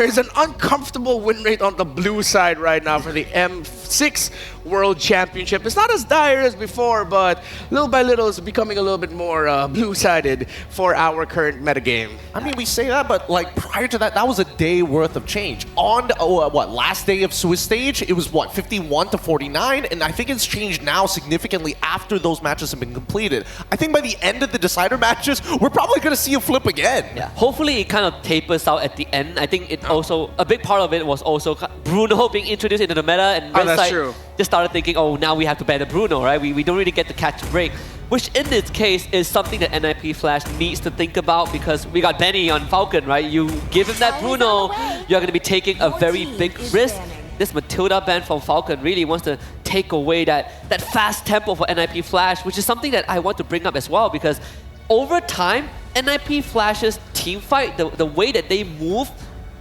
is an uncomfortable win rate on the blue side right now for the M6 World Championship. It's not as dire as before, but little by little it's becoming a little bit more blue-sided for our current metagame. I mean, we say that, but like prior to that, that was a day worth of change. On last day of Swiss stage, it was 51 to 49, and I think it's changed now significantly after those matches have been completed. I think by the end of the decider matches, we're probably going to see a flip again. Yeah, hopefully it kind of tapers out at the end. I think it also, a big part of it was also Bruno being introduced into the meta, and that's true. Just started thinking, oh, now we have to ban the Bruno, right? We don't really get to catch a break, which in this case is something that NIP Flash needs to think about, because we got Benny on Falcon, right? You give him that Bruno, you're going to be taking a very big risk. This Matilda ban from Falcon really wants to take away that fast tempo for NIP Flash, which is something that I want to bring up as well, because over time, NIP Flash's team fight, the way that they move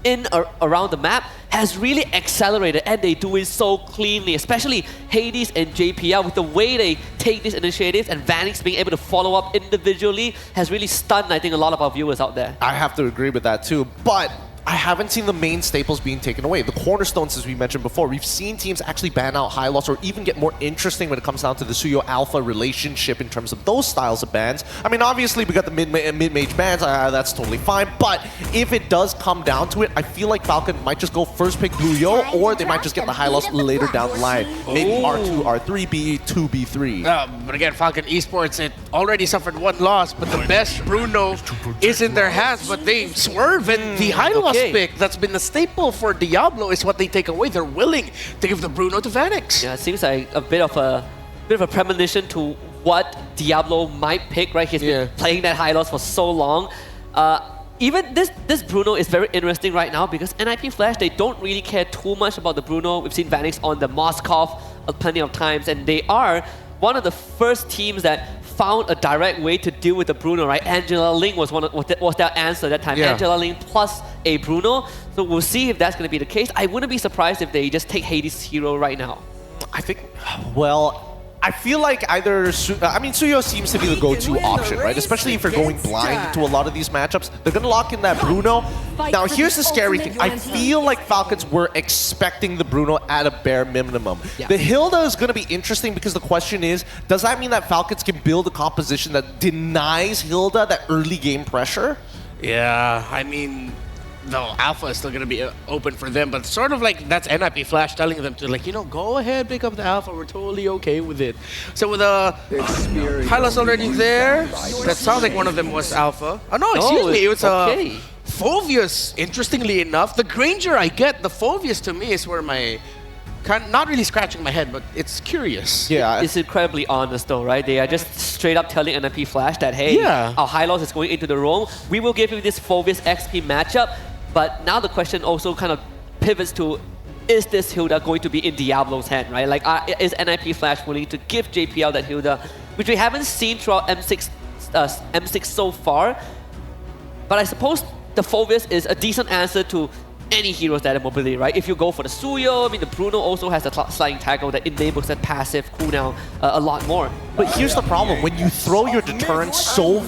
in or around the map has really accelerated, and they do it so cleanly, especially Hades and JPL with the way they take these initiatives, and Vanix being able to follow up individually has really stunned, I think, a lot of our viewers out there. I have to agree with that too, but I haven't seen the main staples being taken away. The cornerstones, as we mentioned before, we've seen teams actually ban out high loss or even get more interesting when it comes down to the Suyo Alpha relationship in terms of those styles of bans. I mean, obviously, we got the mid-mage bans, that's totally fine, but if it does come down to it, I feel like Falcon might just go first pick Blue Yo, or they might just get the high loss later down the line. Maybe R2, R3, B2, B3. But again, Falcon Esports, it already suffered one loss, but the best Bruno is in their hands, but they swerve, and the high loss pick that's been the staple for Diablo is what they take away. They're willing to give the Bruno to Vanix. Yeah, it seems like a bit of a premonition to what Diablo might pick, right? He's been playing that high loss for so long. Even this Bruno is very interesting right now, because NIP Flash, they don't really care too much about the Bruno. We've seen Vanix on the Moskov plenty of times, and they are one of the first teams that found a direct way to deal with the Bruno, right? Angela Ling was their answer that time. Angela Ling plus a Bruno. So we'll see if that's going to be the case. I wouldn't be surprised if they just take Hades hero right now. I think, well, I feel like either, Suyo seems to be the go-to option, right? Especially if you're going blind to a lot of these matchups. They're going to lock in that Bruno. Now, here's the scary thing. I feel like Falcons were expecting the Bruno at a bare minimum. The Hilda is going to be interesting, because the question is, does that mean that Falcons can build a composition that denies Hilda that early game pressure? Yeah, I mean, the Alpha is still going to be open for them, but sort of like that's NIP Flash telling them to, like, you know, go ahead, pick up the Alpha, we're totally okay with it. So with Hylos already there, that sounds like one of them was Alpha. Oh no, excuse me, it was Phoveus, interestingly enough. The Granger I get, the Phoveus to me is where my, not really scratching my head, but it's curious. Yeah. It's incredibly honest though, right? They are just straight up telling NIP Flash that, hey, our high loss is going into the roam. We will give you this Phoveus XP matchup. But now the question also kind of pivots to, is this Hilda going to be in Diablo's hand, right? Like, is NIP Flash willing to give JPL that Hilda, which we haven't seen throughout M6 so far. But I suppose the Phoveus is a decent answer to any hero's data mobility, right? If you go for the Suyo, I mean, the Bruno also has a sliding tackle that enables that passive cooldown a lot more. But here's the problem. When you throw your deterrent so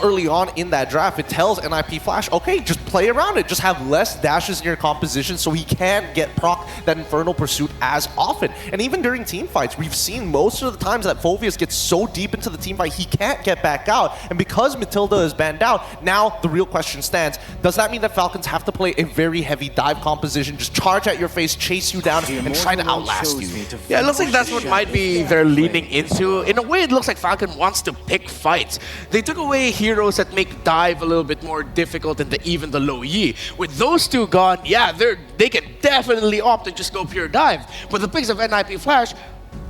early on in that draft, it tells NIP Flash, okay, just play around it. Just have less dashes in your composition so he can't get proc that Infernal Pursuit as often. And even during team fights, we've seen most of the times that Phoveus gets so deep into the team fight, he can't get back out. And because Matilda is banned out, now the real question stands. Does that mean that Falcons have to play a very heavy dive composition, just charge at your face, chase you down, and try to outlast you? Yeah, it looks like that's what might be they're leaning into. In a way, it looks like Falcon wants to pick fights. They took away heroes that make dive a little bit more difficult than even the low Yi. With those two gone, yeah, they can definitely opt to just go pure dive. But the picks of NIP Flash,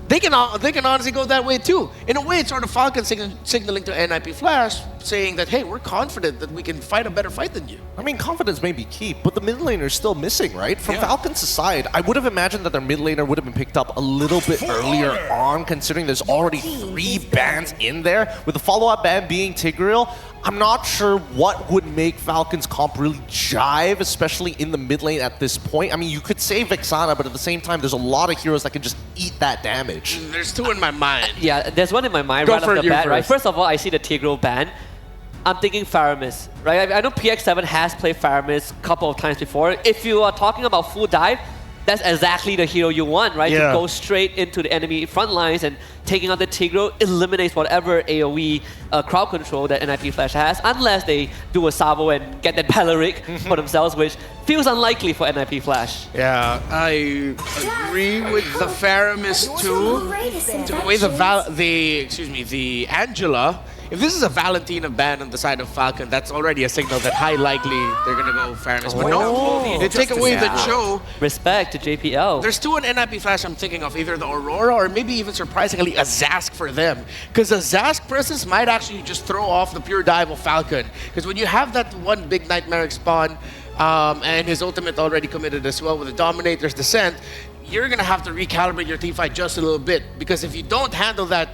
they can honestly go that way too. In a way, it's sort of Falcon signaling to NIP Flash, saying that, hey, we're confident that we can fight a better fight than you. I mean, confidence may be key, but the mid laner is still missing, right? From Falcon's side, I would have imagined that their mid laner would have been picked up a little bit earlier on, considering there's already 3 bans in there. With the follow-up ban being Tigreal, I'm not sure what would make Falcon's comp really jive, especially in the mid lane at this point. I mean, you could say Vexana, but at the same time, there's a lot of heroes that can just eat that damage. There's 2 in my mind. Yeah, there's one in my mind right off the bat, right? First of all, I see the Tigreal ban. I'm thinking Faramis, right? I know PX7 has played Faramis a couple of times before. If you are talking about full dive, that's exactly the hero you want, right? Yeah. To go straight into the enemy front lines and taking out the Tigro eliminates whatever AoE crowd control that NIP Flash has, unless they do a Sabo and get that Baleric for themselves, which feels unlikely for NIP Flash. Yeah, I agree with the Faramis too. The way the Angela. If this is a Valentina ban on the side of Falcon, that's already a signal that high likely they're gonna go Faramis. But no, they take away the Cho. Respect to JPL. There's two on NIP Flash I'm thinking of, either the Aurora or maybe even surprisingly a Zask for them. Because a Zask presence might actually just throw off the pure dive of Falcon. Because when you have that one big Nightmare spawn, and his ultimate already committed as well with the Dominator's Descent, you're gonna have to recalibrate your teamfight just a little bit. Because if you don't handle that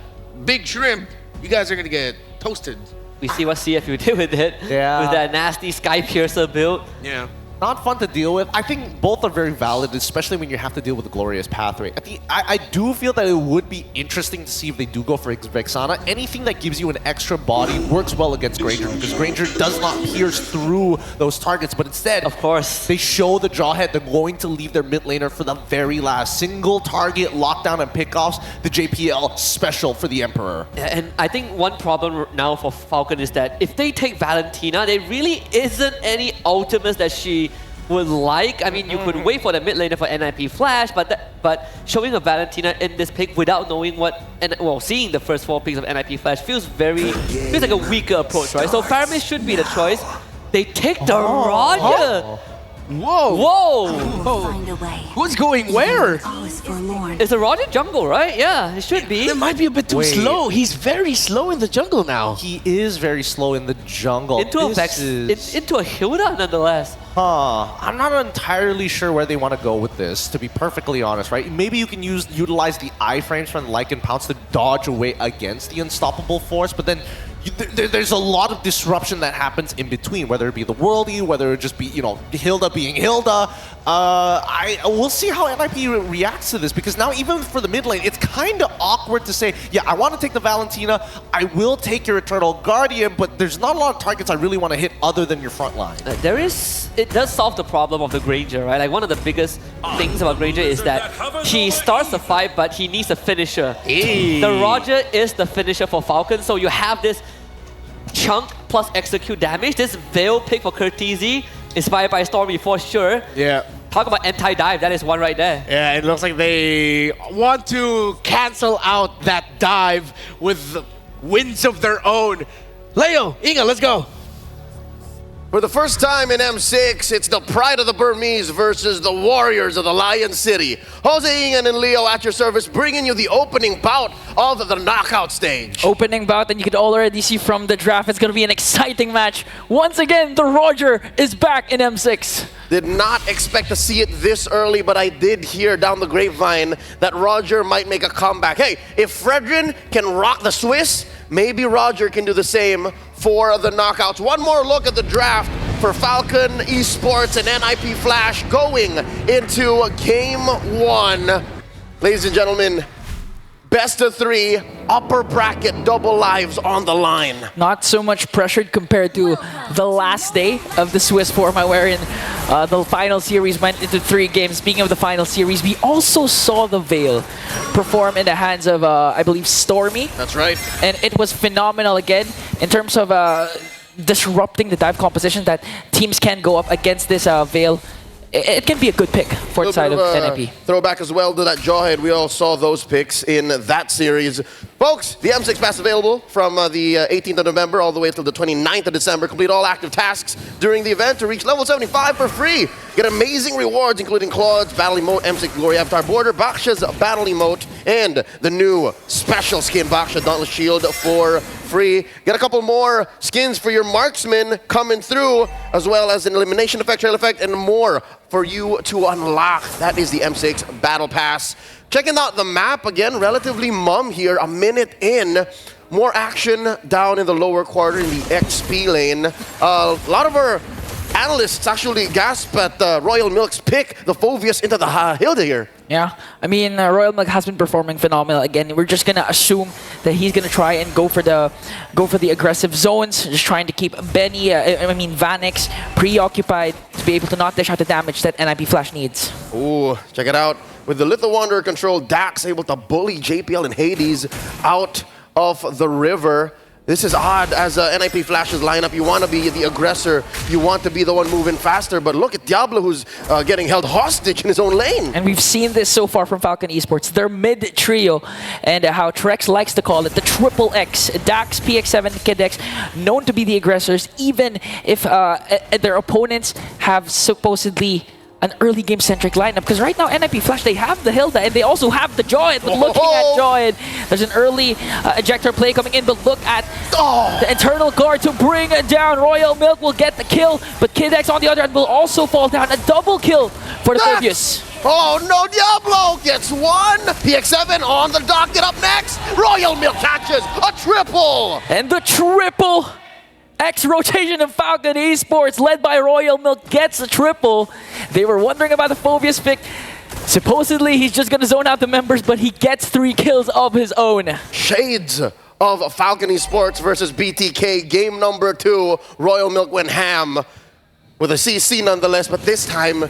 big shrimp, you guys are gonna get toasted. We see what CFU did with it. Yeah. With that nasty Sky Piercer build. Yeah. Not fun to deal with. I think both are very valid, especially when you have to deal with the Glorious Pathway. I do feel that it would be interesting to see if they do go for Vexana. Anything that gives you an extra body works well against Granger, because Granger does not pierce through those targets, but instead, Of course. they show the Jawhead they're going to leave their mid laner for the very last. Single target lockdown and pickoffs, the JPL special for the Emperor. And I think one problem now for Falcon is that if they take Valentina, there really isn't any ultimates that she would like. I mean, you could wait for the mid laner for NIP Flash, but showing a Valentina in this pick without knowing seeing the first 4 picks of NIP Flash feels like a weaker approach, right? So Faramis should be the choice. They take the Roger. Whoa! Whoa! Find a way. Who's going where? All is forlorn. It's a Roger jungle, right? Yeah, it should be. It might be a bit too Wait. slow. He's very slow in the jungle now. He is very slow in the jungle. Into a This is- into a Hilda nonetheless. I'm not entirely sure where they want to go with this, to be perfectly honest, right? Maybe you can utilize the iframes from Lycan Pounce to dodge away against the unstoppable force, but then there's a lot of disruption that happens in between, whether it be the worldie, whether it just be, Hilda being Hilda. We'll see how NIP reacts to this, because now even for the mid lane, it's kind of awkward to say, yeah, I want to take the Valentina, I will take your Eternal Guardian, but there's not a lot of targets I really want to hit other than your front line. It does solve the problem of the Granger, right? Like, one of the biggest things about Granger is that he starts the fight, but he needs a finisher. Hey. The Roger is the finisher for Falcon, so you have this chunk plus execute damage. This Veil pick for Curtizi, inspired by Stormy for sure. Yeah. Talk about anti-dive, that is one right there. Yeah, it looks like they want to cancel out that dive with winds of their own. Leo, Inga, let's go. For the first time in M6, it's the Pride of the Burmese versus the Warriors of the Lion City. Jose Ingan and Leo at your service, bringing you the opening bout of the knockout stage. Opening bout, and you can already see from the draft, it's going to be an exciting match. Once again, the Roger is back in M6. Did not expect to see it this early, but I did hear down the grapevine that Roger might make a comeback. Hey, if Fredrin can rock the Swiss, maybe Roger can do the same for the knockouts. One more look at the draft for Falcon Esports and NIP Flash going into Game 1. Ladies and gentlemen, best of 3, upper bracket, double lives on the line. Not so much pressured compared to the last day of the Swiss format, wherein the final series went into 3 games. Speaking of the final series, we also saw the Veil perform in the hands of, I believe, Stormy. That's right. And it was phenomenal again in terms of disrupting the dive composition that teams can go up against this Veil. It can be a good pick for the side of NIP. Throwback as well to that Jawhead. We all saw those picks in that series. Folks, the M6 Pass available from the 18th of November all the way until the 29th of December. Complete all active tasks during the event to reach level 75 for free. Get amazing rewards, including Claude's Battle Emote, M6 Glory Avatar Border, Baksha's Battle Emote, and the new special skin Baksha Dauntless Shield for free. Get a couple more skins for your marksman coming through, as well as an elimination effect, trail effect, and more for you to unlock. That is the M6 Battle Pass. Checking out the map again, relatively mum here, a minute in. More action down in the lower quarter in the XP lane. A lot of our analysts actually gasp at Royal Milk's pick, the Phoveus into the Hilda here. Yeah, I mean, Royal Milk has been performing phenomenal. Again, we're just gonna assume that he's gonna try and go for the aggressive zones, just trying to keep Benny, Vanix preoccupied to be able to not dish out the damage that NIP Flash needs. Ooh, check it out. With the Litho Wanderer control, Dax able to bully JPL and Hades out of the river. This is odd as NIP Flash's lineup. You want to be the aggressor. You want to be the one moving faster. But look at Diablo, who's getting held hostage in his own lane. And we've seen this so far from Falcon Esports. Their mid trio, and how Trex likes to call it, the triple X. Dax, PX7, KidX, known to be the aggressors, even if their opponents have supposedly an early game centric lineup, because right now NIP Flash, they have the Hilda and they also have the Joy. But looking at Joy, there's an early ejector play coming in, but look at the internal guard to bring down. Royal Milk will get the kill, but KidX on the other hand will also fall down. A double kill for the Phoveus. Oh no, Diablo gets one. PX7 on the docket up next. Royal Milk catches a triple. And the triple X rotation of Falcon Esports, led by Royal Milk, gets a triple. They were wondering about the Phoveus pick. Supposedly, he's just going to zone out the members, but he gets 3 kills of his own. Shades of Falcon Esports versus BTK. Game number 2. Royal Milk went ham with a CC nonetheless, but this time,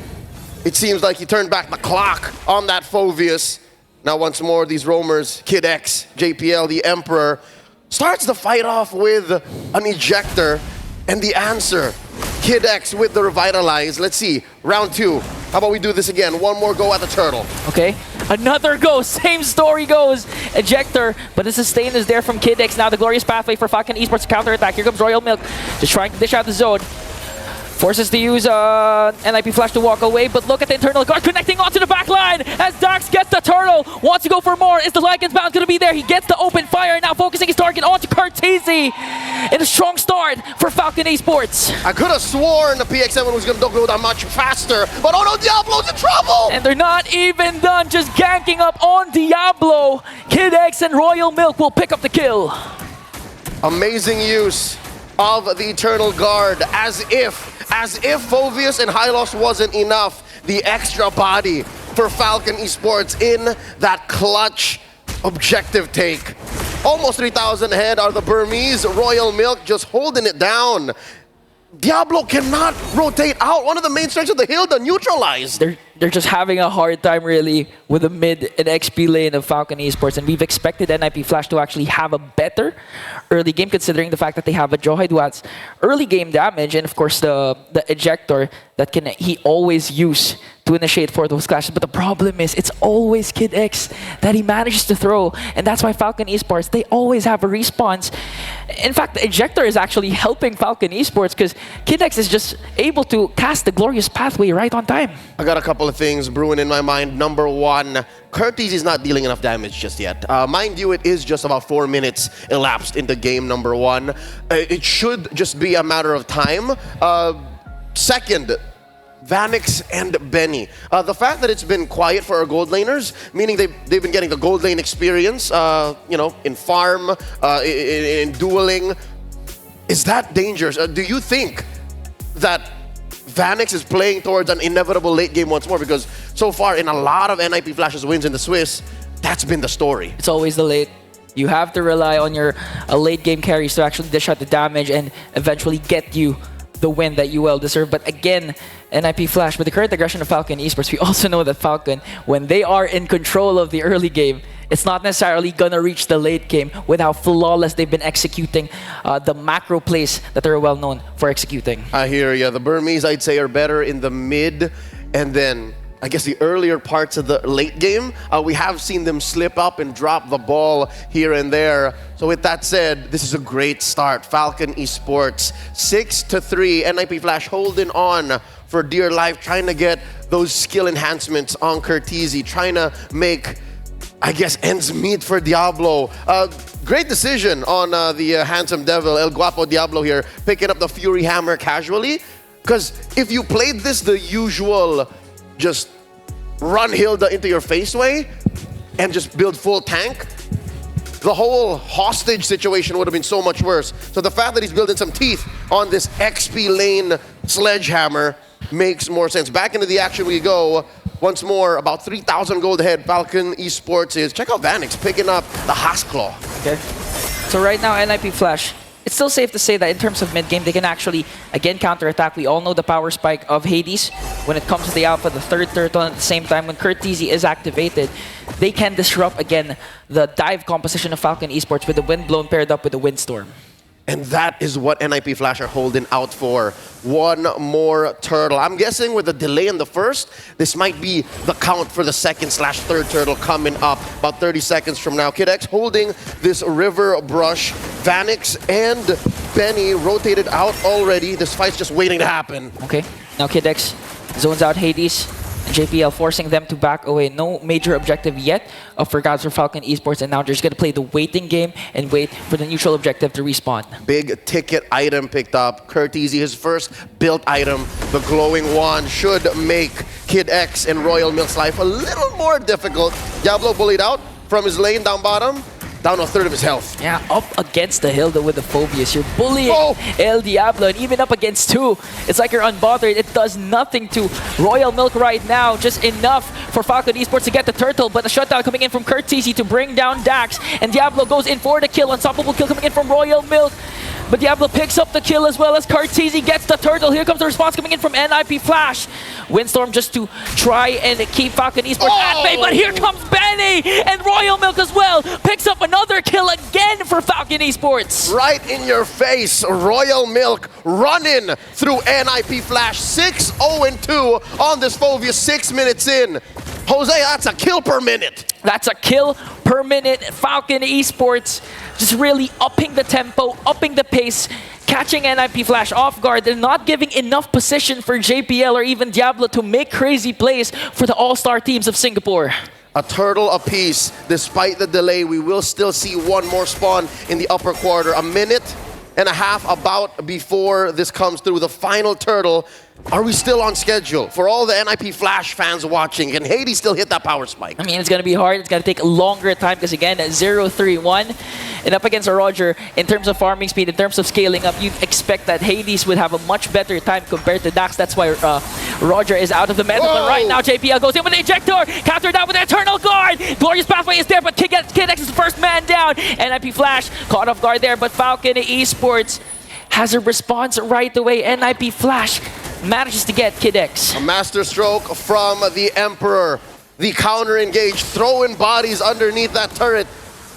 it seems like he turned back the clock on that Phoveus. Now, once more, these roamers, Kid X, JPL, the Emperor, starts the fight off with an ejector, and the answer, Kid X with the revitalize. Let's see, round 2. How about we do this again? One more go at the turtle. Okay, another go, same story goes. Ejector, but the sustain is there from Kid X. Now the glorious pathway for Falcon Esports to counterattack. Here comes Royal Milk, just trying to dish out the zone. Forces to use NIP Flash to walk away, but look at the internal guard connecting onto the back line as Dax gets the turtle. Wants to go for more. Is the Lycan's bound going to be there? He gets the open fire, now focusing his target onto Cartesi. In a strong start for Falcon Esports. I could have sworn the PX7 was going to go that much faster, but oh no, Diablo's in trouble! And they're not even done, just ganking up on Diablo. Kid X and Royal Milk will pick up the kill. Amazing use of the Eternal Guard, as if Phoveus and Hylos wasn't enough. The extra body for Falcon Esports in that clutch objective take. Almost 3,000 ahead are the Burmese. Royal Milk just holding it down. Diablo cannot rotate out. One of the main strengths of the Hilda neutralized. They're just having a hard time really with the mid and XP lane of Falcon Esports, and we've expected NIP Flash to actually have a better early game, considering the fact that they have a Johaid who has early game damage, and of course the ejector that he always use to initiate for those clashes. But the problem is, it's always Kid X that he manages to throw, and that's why Falcon Esports, they always have a response. In fact, the ejector is actually helping Falcon Esports because Kid X is just able to cast the glorious pathway right on time. I got a couple of things brewing in my mind. Number 1, Curtis is not dealing enough damage just yet. Mind you, it is just about 4 minutes elapsed into game number 1. It should just be a matter of time. Second, Vanix and Benny. The fact that it's been quiet for our gold laners, meaning they've been getting the gold lane experience, in farm, in dueling. Is that dangerous? Do you think that Vanix is playing towards an inevitable late game once more? Because so far in a lot of NIP Flash's wins in the Swiss, that's been the story. It's always the late. You have to rely on your late game carries to actually dish out the damage and eventually get you the win that you well deserve. But again, NIP Flash, with the current aggression of Falcon Esports, we also know that Falcon, when they are in control of the early game, it's not necessarily gonna reach the late game with how flawless they've been executing the macro plays that they're well known for executing. I hear ya. The Burmese, I'd say, are better in the mid, and then I guess the earlier parts of the late game, we have seen them slip up and drop the ball here and there. So with that said, this is a great start. Falcon Esports 6-3. NIP Flash holding on for dear life, trying to get those skill enhancements on Curtisi, trying to make, I guess, ends meet for Diablo. Great decision on the handsome devil, El Guapo Diablo here, picking up the Fury Hammer casually. Because if you played this the usual, just run Hilda into your face way and just build full tank, the whole hostage situation would have been so much worse. So the fact that he's building some teeth on this XP lane sledgehammer makes more sense. Back into the action we go. Once more, about 3,000 gold ahead. Falcon Esports is. Check out Vanix picking up the Hasclaw. Okay. So right now, NIP Flash, it's still safe to say that in terms of mid-game, they can actually, again, counterattack. We all know the power spike of Hades. When it comes to the Alpha, the third turtle, at the same time, when Curteasy is activated, they can disrupt, again, the dive composition of Falcon Esports with the Windblown paired up with the Windstorm. And that is what NIP Flash are holding out for. One more turtle. I'm guessing with the delay in the first, this might be the count for the second/third turtle coming up about 30 seconds from now. Kid X holding this river brush. Vanix and Benny rotated out already. This fight's just waiting to happen. Okay, now Kid X zones out Hades. JPL forcing them to back away. No major objective yet for Gods for Falcon Esports, and now they're just going to play the waiting game and wait for the neutral objective to respawn. Big ticket item picked up. Curteasy, his first built item. The glowing wand should make Kid X and Royal Milk's life a little more difficult. Diablo bullied out from his lane down bottom. Down to a third of his health. Yeah, up against the hill though with the Phobius. You're bullying El Diablo, and even up against two, it's like you're unbothered. It does nothing to Royal Milk right now. Just enough for Falcon Esports to get the turtle, but the shutdown coming in from Curteasy to bring down Dax, and Diablo goes in for the kill. Unstoppable kill coming in from Royal Milk. But Diablo picks up the kill as well as Curteasy gets the turtle. Here comes the response coming in from NIP Flash. Windstorm just to try and keep Falcon Esports at bay, but here comes Benny and Royal Milk as well. Picks up another kill again for Falcon Esports. Right in your face, Royal Milk running through NIP Flash. 6-0-2 on this Phobius, 6 minutes in. Jose, that's a kill per minute. That's a kill per minute. Falcon Esports just really upping the tempo, upping the pace, catching NIP Flash off guard. They're not giving enough position for JPL or even Diablo to make crazy plays for the all-star teams of Singapore. A turtle apiece. Despite the delay, we will still see one more spawn in the upper quarter. A minute and a half about before this comes through. The final turtle. Are we still on schedule? For all the NIP Flash fans watching, can Hades still hit that power spike? I mean, it's going to be hard. It's going to take a longer time because, again, 0-3-1. And up against a Roger, in terms of farming speed, in terms of scaling up, you'd expect that Hades would have a much better time compared to Dax. That's why Roger is out of the meta. But right now, JPL goes in with the Ejector, countered down with the Eternal Guard. Glorious Pathway is there, but Kid X is the first man down. NIP Flash caught off guard there, but Falcon Esports has a response right away. NIP Flash manages to get Kid X. A master stroke from the Emperor. The counter engage, throwing bodies underneath that turret.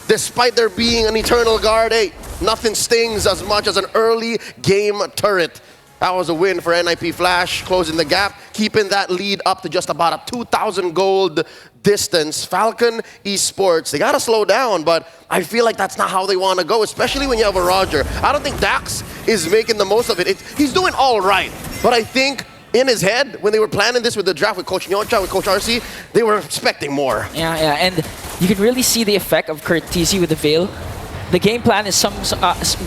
Despite there being an Eternal Guard, hey, nothing stings as much as an early game turret. That was a win for NIP Flash, closing the gap, keeping that lead up to just about a 2,000 gold distance. Falcon Esports, they gotta slow down, but I feel like that's not how they want to go, especially when you have a Roger. I don't think Dax is making the most of it. He's doing all right, but I think in his head, when they were planning this with the draft with Coach Nyocha, with Coach RC, they were expecting more. Yeah, and you can really see the effect of Curteasy with the Veil. The game plan is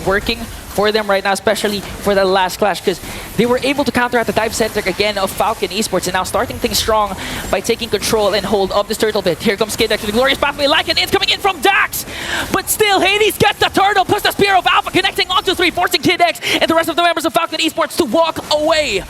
working for them right now, especially for the last clash, because they were able to counteract the dive center again of Falcon Esports, and now starting things strong by taking control and hold of this turtle bit. Here comes Kid X with the Glorious Pathway, like an in coming in from Dax, but still Hades gets the turtle, puts the Spear of Alpha connecting onto 3, forcing Kid X and the rest of the members of Falcon Esports to walk away.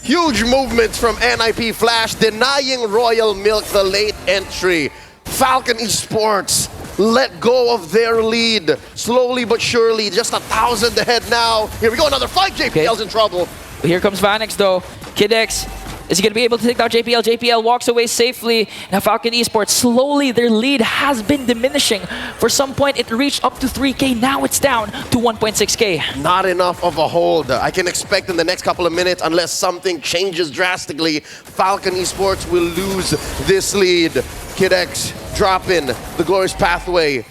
Huge movements from NIP Flash, denying Royal Milk the late entry. Falcon Esports let go of their lead. Slowly but surely, just 1,000 ahead now. Here we go, another fight. JPL's in trouble. Here comes Vanix though. Kid X, is he going to be able to take down JPL? JPL walks away safely. Now Falcon Esports, slowly their lead has been diminishing. For some point, it reached up to 3K. Now it's down to 1.6K. Not enough of a hold. I can expect in the next couple of minutes, unless something changes drastically, Falcon Esports will lose this lead. Kid X dropping the Glorious Pathway,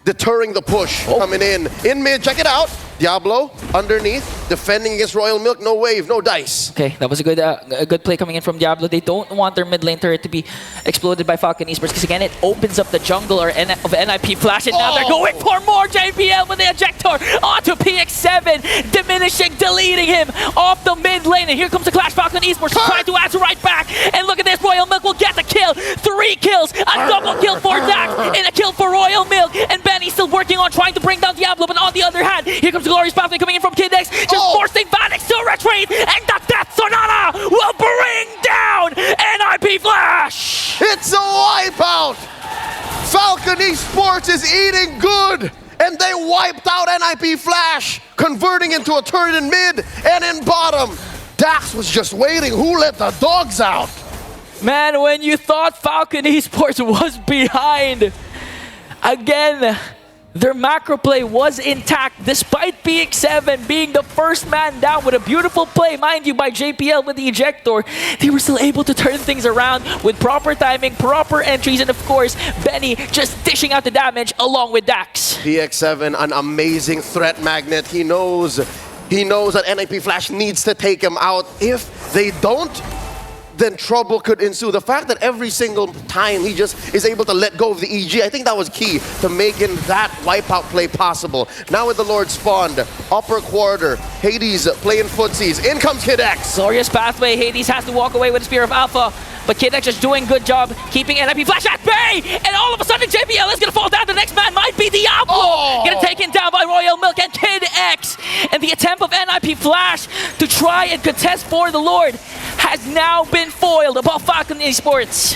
deterring the push coming in. In mid, check it out. Diablo underneath, defending against Royal Milk. No wave, no dice. Okay, that was a good play coming in from Diablo. They don't want their mid lane turret to be exploded by Falcon Esports because again, it opens up the jungle of NIP Flash, and now they're going for more. JPL with the ejector onto PX7, diminishing, deleting him off the mid lane. And here comes the clash. Falcon Esports trying to answer right back. And look at this, Royal Milk will get the kill. JPL, 3 kills, a double kill for Dax, and a kill for Royal Milk. And Benny still working on trying to bring down Diablo, but on the other hand, here comes Glorious Pathway coming in from Kid X, just forcing Vanix to retreat, and the Death Sonata will bring down NIP Flash! It's a wipeout! Falcon Esports is eating good! And they wiped out NIP Flash, converting into a turret in mid and in bottom. Dax was just waiting. Who let the dogs out? Man, when you thought Falcon Esports was behind, again, their macro play was intact despite PX7 being the first man down with a beautiful play, mind you, by JPL with the ejector. They were still able to turn things around with proper timing, proper entries, and of course, Benny just dishing out the damage along with Dax. PX7, an amazing threat magnet. He knows that NIP Flash needs to take him out. If they don't, then trouble could ensue. The fact that every single time he just is able to let go of the EG, I think that was key to making that wipeout play possible. Now with the Lord spawned, upper quarter, Hades playing footsies. In comes Kid X. Glorious Pathway, Hades has to walk away with the Spear of Alpha, but Kid X just doing a good job keeping NIP Flash at bay, and all of a sudden JPL is gonna fall down. The next man might be Diablo, getting taken down by Royal Milk and Kid X, and the attempt of NIP Flash to try and contest for the Lord has now been foiled above Falcon Esports.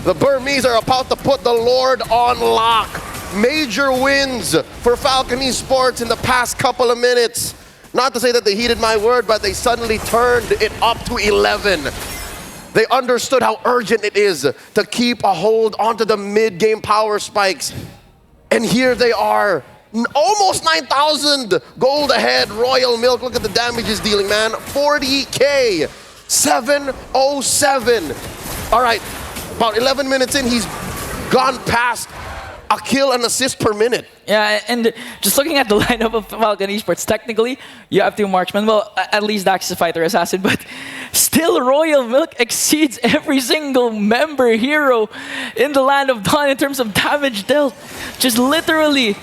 The Burmese are about to put the Lord on lock. Major wins for Falcon Esports in the past couple of minutes. Not to say that they heeded my word, but they suddenly turned it up to 11. They understood how urgent it is to keep a hold onto the mid-game power spikes. And here they are, almost 9,000 gold ahead. Royal Milk, look at the damage he's dealing, man. 40K, 707. All right, about 11 minutes in, he's gone past a kill and assist per minute. Yeah, and just looking at the lineup of Falcon Esports, technically, you have 2 marksmen. Well, at least Dax is a fighter assassin, but still Royal Milk exceeds every single member hero in the Land of Dawn in terms of damage dealt. Just literally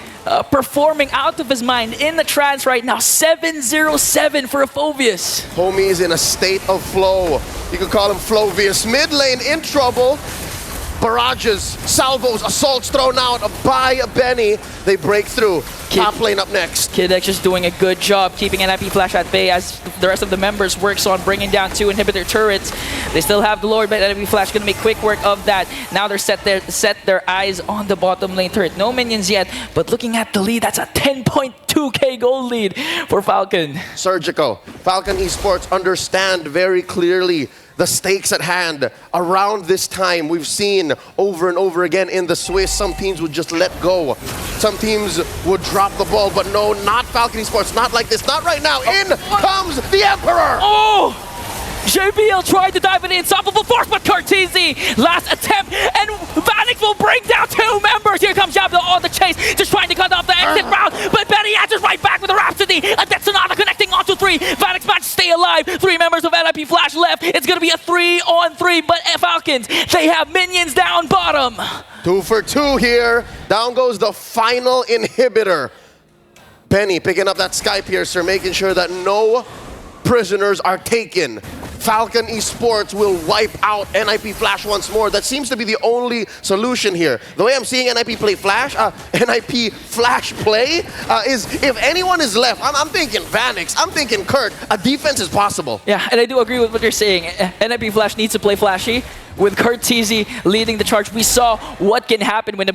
performing out of his mind in the trance right now. 707 for a Phoveus. Homie is in a state of flow. You could call him Flovius. Mid lane in trouble. Barrages, salvos, assaults thrown out by Benny. They break through. Top lane up next. Kid X just doing a good job keeping NIP Flash at bay as the rest of the members works on bringing down 2 inhibitor turrets. They still have the Lord, but NIP Flash gonna make quick work of that. Now they're set their eyes on the bottom lane turret. No minions yet, but looking at the lead, that's a 10.2k gold lead for Falcon. Surgical. Falcon Esports understand very clearly the stakes at hand. Around this time, we've seen over and over again in the Swiss, some teams would just let go. Some teams would drop the ball, but no, not Falcon Esports, not like this, not right now. In comes the Emperor! Oh! JPL tried to dive in the unstoppable force, but Cartesi, last attempt, and Vanix will bring down 2 members. Here comes Diablo on the chase, just trying to cut off the exit route, but Benny answers right back with a Rhapsody. A Death Sonata connecting onto 3. Vanix managed to stay alive. 3 members of NIP Flash left. It's going to be a 3-on-3, but Falcons, they have minions down bottom. 2 for 2 here. Down goes the final inhibitor. Benny picking up that Sky Piercer, making sure that no prisoners are taken. Falcon Esports will wipe out NIP Flash once more. That seems to be the only solution here. The way I'm seeing NIP play Flash, NIP Flash play is if anyone is left, I'm thinking Vanix, I'm thinking Kurt, a defense is possible. Yeah, and I do agree with what you're saying. NIP Flash needs to play flashy. With Kurt TZ leading the charge, we saw what can happen when the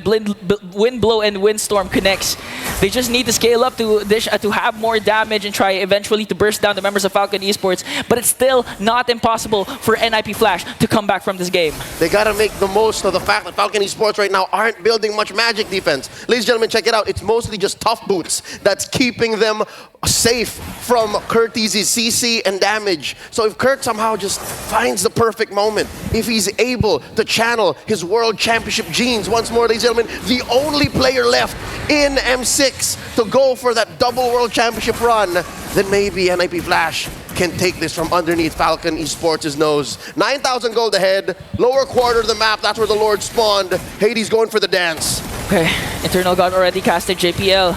wind blow and windstorm connects. They just need to scale up to have more damage and try eventually to burst down the members of Falcon Esports. But it's still not impossible for NIP Flash to come back from this game. They gotta make the most of the fact that Falcon Esports right now aren't building much magic defense. Ladies and gentlemen, check it out. It's mostly just tough boots that's keeping them safe from Kurt TZ's CC and damage. So if Kurt somehow just finds the perfect moment, if he's able to channel his World Championship genes once more, ladies and gentlemen, the only player left in M6 to go for that double World Championship run, then maybe NIP Flash can take this from underneath Falcon Esports' nose. 9,000 gold ahead, lower quarter of the map, that's where the Lord spawned. Hades going for the dance. Okay, Eternal God already casted JPL.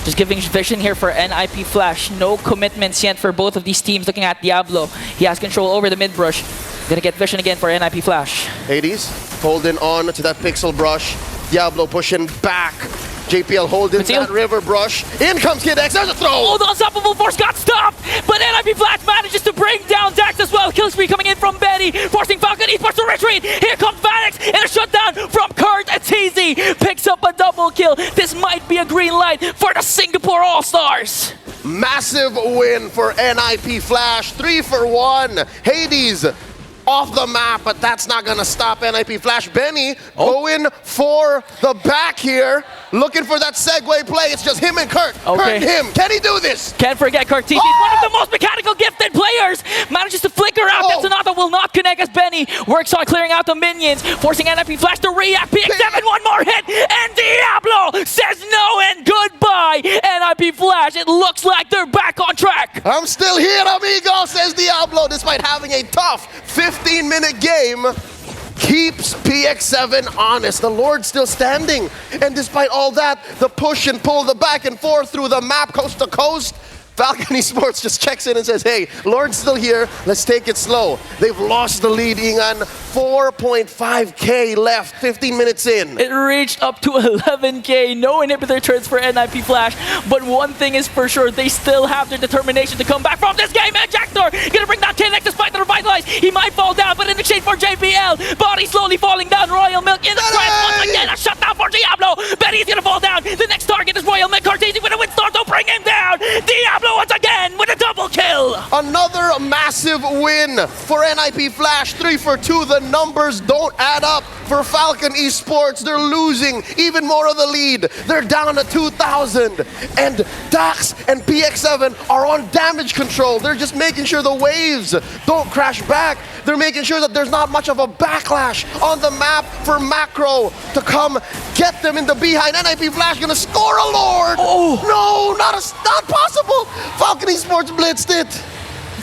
Just giving vision here for NIP Flash. No commitments yet for both of these teams. Looking at Diablo, he has control over the mid brush. Gonna get vision again for NIP Flash. Hades holding on to that pixel brush. Diablo pushing back. JPL holding that river brush. In comes Kid X. There's a throw. Oh, the unstoppable force got stopped, but NIP manages to bring down Dax as well. Kill spree coming in from Betty, forcing Falcon Esports to retreat. Here comes Vanix, and a shutdown from Kurt. It's easy. Picks up a double kill. This might be a green light for the Singapore All-Stars. Massive win for NIP Flash. 3 for 1. Hades off the map, but that's not gonna stop NIP Flash. Benny going for the back here, looking for that segue play. It's just him and Kurt. Kurt and him. Can he do this? Can't forget Kurt. He's one of the most mechanical gifted players. Manages to flicker out. Tetsunata will not connect as Benny works on clearing out the minions, forcing NIP Flash to react. PX7, one more hit, and Diablo says no and goodbye. NIP Flash, it looks like they're back on track. I'm still here, amigo, says Diablo, despite having a tough 15-minute game. Keeps PX7 honest. The Lord's still standing. And despite all that, the push and pull, the back and forth through the map, coast to coast, Falcon Esports just checks in and says, hey, Lord's still here. Let's take it slow. They've lost the lead, Ingan. 4.5K left, 15 minutes in. It reached up to 11K. No inhibitor turns for NIP Flash. But one thing is for sure, they still have their determination to come back from this game. And Jackthor gonna bring down KNX despite the revitalize. He might fall down, but in exchange for JPL, body slowly falling down. Royal Milk in the crest. Once again, a shutdown for Diablo. Betty's gonna fall down. The next target is Royal Milk. Cartesi with a windstorm to bring him down. Diablo once again with a double kill. Another massive win for NIP Flash. 3 for 2. The numbers don't add up for Falcon Esports. They're losing even more of the lead. They're down to 2,000. And Dax and PX7 are on damage control. They're just making sure the waves don't crash back. They're making sure that there's not much of a backlash on the map for Macro to come get them in the behind. NIP Flash gonna score a Lord. Oh no, not possible. Falcon Esports blitzed it.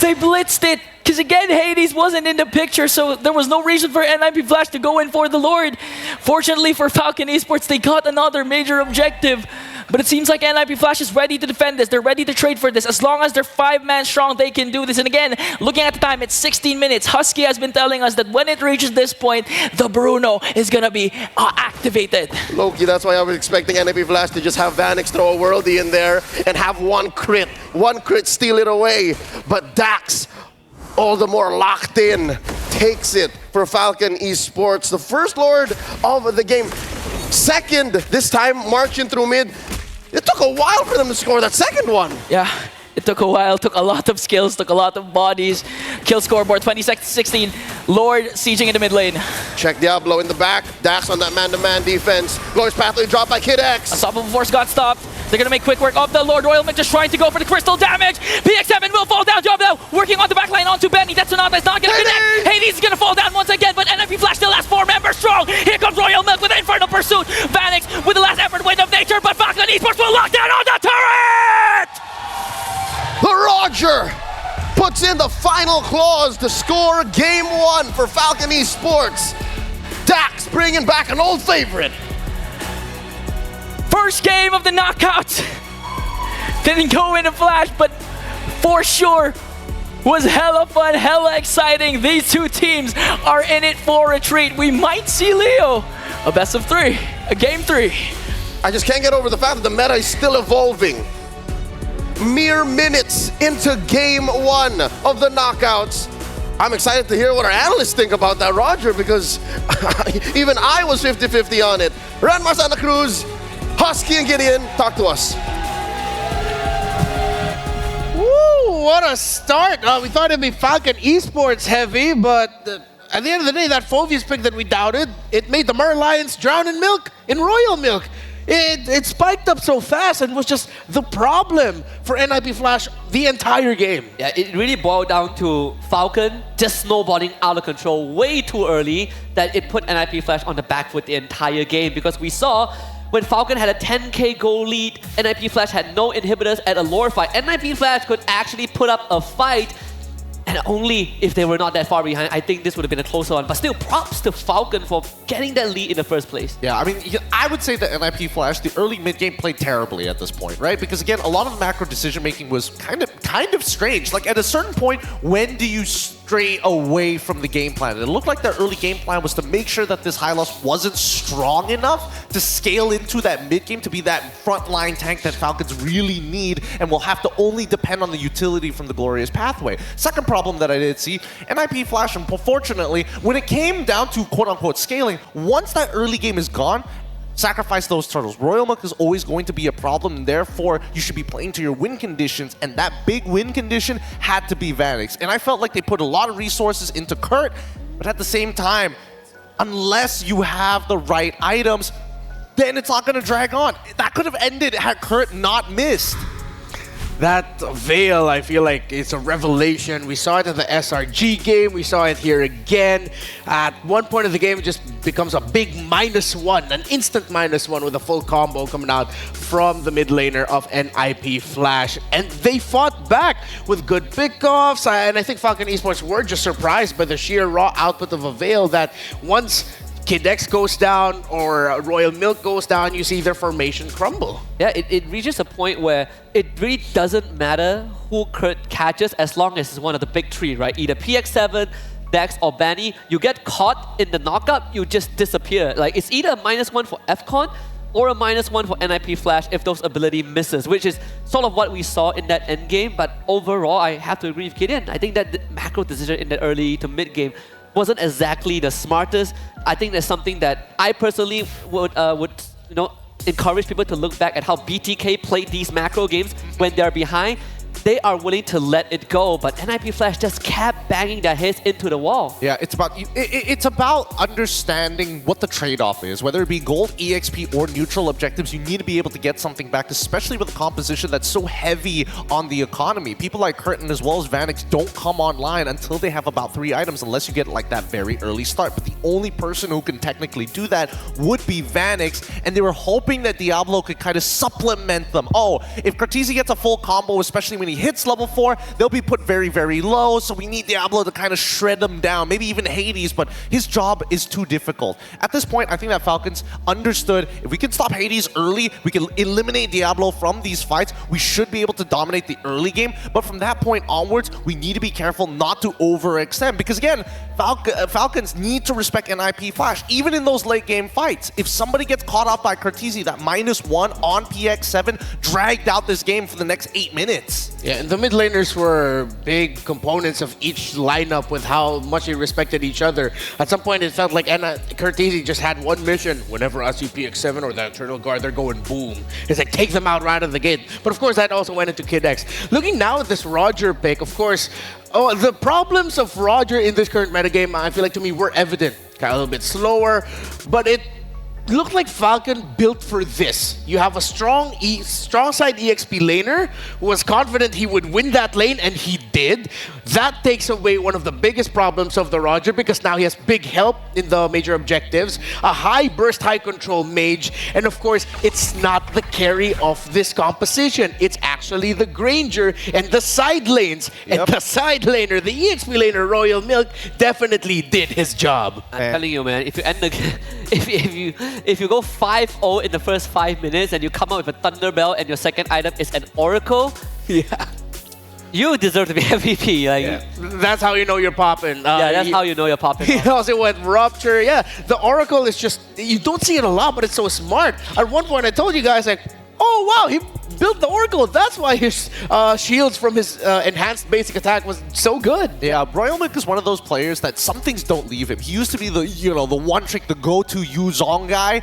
They blitzed it. Because again, Hades wasn't in the picture, so there was no reason for NIP Flash to go in for the Lord. Fortunately for Falcon Esports, they got another major objective. But it seems like NIP Flash is ready to defend this. They're ready to trade for this. As long as they're 5-man strong, they can do this. And again, looking at the time, it's 16 minutes. Husky has been telling us that when it reaches this point, the Bruno is going to be activated. Loki, that's why I was expecting NIP Flash to just have Vanix throw a worldie in there and have one crit steal it away. But Dax, all the more locked in, takes it for Falcon Esports. The first Lord of the game. Second, this time marching through mid. It took a while for them to score that second one. Yeah, it took a while, took a lot of skills, took a lot of bodies. Kill scoreboard 26-16. Lord sieging in the mid lane. Check Diablo in the back. Dax on that man-to-man defense. Glorious pathway drop by Kid X. Unstoppable force got stopped. They're gonna make quick work of the Lord. Royal Milk just trying to go for the crystal damage. PX7 will fall down. Job now working on the backline onto Benny. Tetsunata is not gonna connect. Hades is gonna fall down once again, but NIP Flash still has 4 members strong. Here comes Royal Milk with the Infernal Pursuit. Vanix with the last effort wind of nature, but Falcon Esports will lock down on the turret! The Roger puts in the final clause to score game 1 for Falcon Esports. Dax bringing back an old favorite. First game of the knockout. Didn't go in a Flash, but for sure was hella fun, hella exciting. These two teams are in it for a treat. We might see Leo a best of 3, a game 3. I just can't get over the fact that the meta is still evolving. Mere minutes into game 1 of the knockouts. I'm excited to hear what our analysts think about that, Roger, because even I was 50-50 on it. Ranmar Santa Cruz, Husky and Gideon, talk to us. Woo, what a start. We thought it'd be Falcon Esports heavy, but at the end of the day, that Phoveus pick that we doubted, it made the Merlions drown in milk, in Royal Milk. It spiked up so fast and was just the problem for NIP Flash the entire game. Yeah, it really boiled down to Falcon just snowballing out of control way too early that it put NIP Flash on the back foot the entire game, because we saw when Falcon had a 10k goal lead, NIP Flash had no inhibitors at a lore fight. NIP Flash could actually put up a fight, and only if they were not that far behind, I think this would have been a closer one. But still, props to Falcon for getting that lead in the first place. Yeah, I mean, I would say that NIP Flash, the early mid-game played terribly at this point, right? Because again, a lot of the macro decision-making was kind kind of strange. Like at a certain point, when do you stray away from the game plan? It looked like their early game plan was to make sure that this Hylos wasn't strong enough to scale into that mid game to be that frontline tank that Falcons really need and will have to only depend on the utility from the Glorious Pathway. Second problem that I did see, NIP Flash, unfortunately, when it came down to quote-unquote scaling, once that early game is gone, sacrifice those turtles. Royal Milk is always going to be a problem, and therefore you should be playing to your win conditions, and that big win condition had to be Vanix. And I felt like they put a lot of resources into Kurt, but at the same time, unless you have the right items, then it's not going to drag on. That could have ended had Kurt not missed. That Veil, I feel like it's a revelation. We saw it in the SRG game. We saw it here again. At one point of the game, it just becomes a big -1, an instant -1 with a full combo coming out from the mid laner of NIP Flash. And they fought back with good pickoffs. And I think Falcon Esports were just surprised by the sheer raw output of a Veil that once Kid X goes down or Royal Milk goes down, you see their formation crumble. Yeah, it reaches a point where it really doesn't matter who Kurt catches as long as it's one of the big three, right? Either PX7, Dex, or Benny. You get caught in the knockup, you just disappear. Like, it's either a -1 for FCON or a -1 for NIP Flash if those ability misses, which is sort of what we saw in that end game. But overall, I have to agree with Gideon. I think that the macro decision in the early to mid game wasn't exactly the smartest. I think that's something that I personally would encourage people to look back at how BTK played these macro games when they're behind. They are willing to let it go, but NIP Flash just kept banging their heads into the wall. Yeah, it's about understanding what the trade-off is. Whether it be gold, EXP, or neutral objectives, you need to be able to get something back, especially with a composition that's so heavy on the economy. People like Curtin as well as Vanix don't come online until they have about 3 items, unless you get like that very early start. But the only person who can technically do that would be Vanix, and they were hoping that Diablo could kind of supplement them. Oh, if Cartesi gets a full combo, especially when he hits level 4, they'll be put very, very low, so we need Diablo to kind of shred them down, maybe even Hades, but his job is too difficult. At this point, I think that Falcons understood if we can stop Hades early, we can eliminate Diablo from these fights, we should be able to dominate the early game, but from that point onwards, we need to be careful not to overextend, because again, Falcons need to respect NIP Flash, even in those late game fights. If somebody gets caught off by Cartesi, that -1 on PX7 dragged out this game for the next 8 minutes. Yeah, and the mid laners were big components of each lineup with how much they respected each other. At some point, it felt like Cartesi just had one mission. Whenever I see PX7 or the Eternal Guard, they're going boom. It's like, take them out right out of the gate. But of course, that also went into Kid X. Looking now at this Roger pick, of course, the problems of Roger in this current metagame, I feel like to me, were evident. Kind of a little bit slower, but it looked like Falcon built for this. You have a strong side EXP laner who was confident he would win that lane, and he did. That takes away one of the biggest problems of the Roger, because now he has big help in the major objectives, a high burst, high control mage, and of course, it's not the carry of this composition. It's actually the Granger and the side lanes. Yep. And the side laner, the EXP laner, Royal Milk, definitely did his job. I'm telling you, man, if you end the if you go 5-0 in the first 5 minutes and you come out with a Thunder Bell and your second item is an Oracle, yeah, you deserve to be MVP. Like, yeah. That's how you know you're popping. Yeah, that's how you know you're popping. He also went Rupture. Yeah, the Oracle is just, you don't see it a lot, but it's so smart. At one point, I told you guys, like, oh wow, he built the Oracle. That's why his shields from his enhanced basic attack was so good. Yeah, Royal Milk is one of those players that some things don't leave him. He used to be the, the one trick, the go-to Yuzong guy.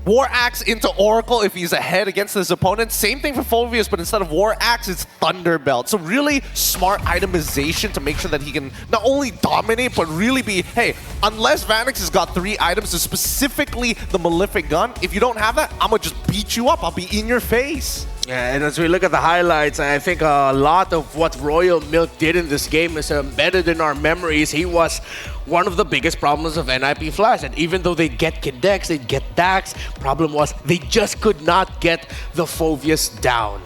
War Axe into Oracle if he's ahead against his opponent. Same thing for Fulvius, but instead of War Axe, it's Thunder Belt. So really smart itemization to make sure that he can not only dominate, but really be, hey, unless Vanix has got 3 items, so specifically the Malefic Gun, if you don't have that, I'm gonna just beat you up. I'll be in your face. Yeah, and as we look at the highlights, I think a lot of what Royal Milk did in this game is embedded in our memories. He was one of the biggest problems of NIP Flash, and even though they get Kidex, they get Dax, problem was they just could not get the Fulvius down.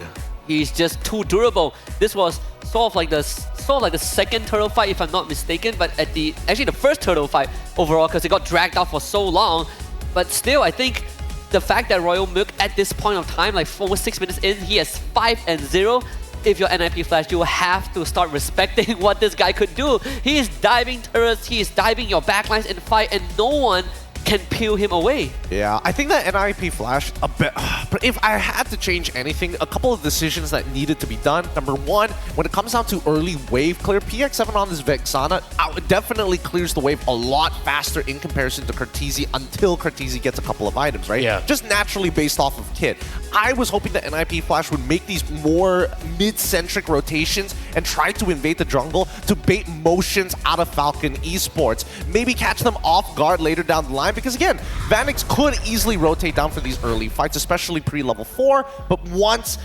He's just too durable. This was sort of like the second turtle fight, if I'm not mistaken, but actually the first turtle fight overall, because it got dragged out for so long. But still, I think the fact that Royal Milk at this point of time, like almost 6 minutes in, he has 5-0, if you're NIP Flash, you have to start respecting what this guy could do. He's diving turrets, he's diving your backlines in fight, and no one can peel him away. Yeah, I think that NIP Flash, but if I had to change anything, a couple of decisions that needed to be done. Number one, when it comes down to early wave clear, PX7 on this Vexana definitely clears the wave a lot faster in comparison to Carteezy until Carteezy gets a couple of items, right? Yeah. Just naturally based off of kit. I was hoping that NIP Flash would make these more mid-centric rotations and try to invade the jungle to bait motions out of Falcon Esports. Maybe catch them off guard later down the line, because again, Vanix could easily rotate down for these early fights, especially pre-level 4, but once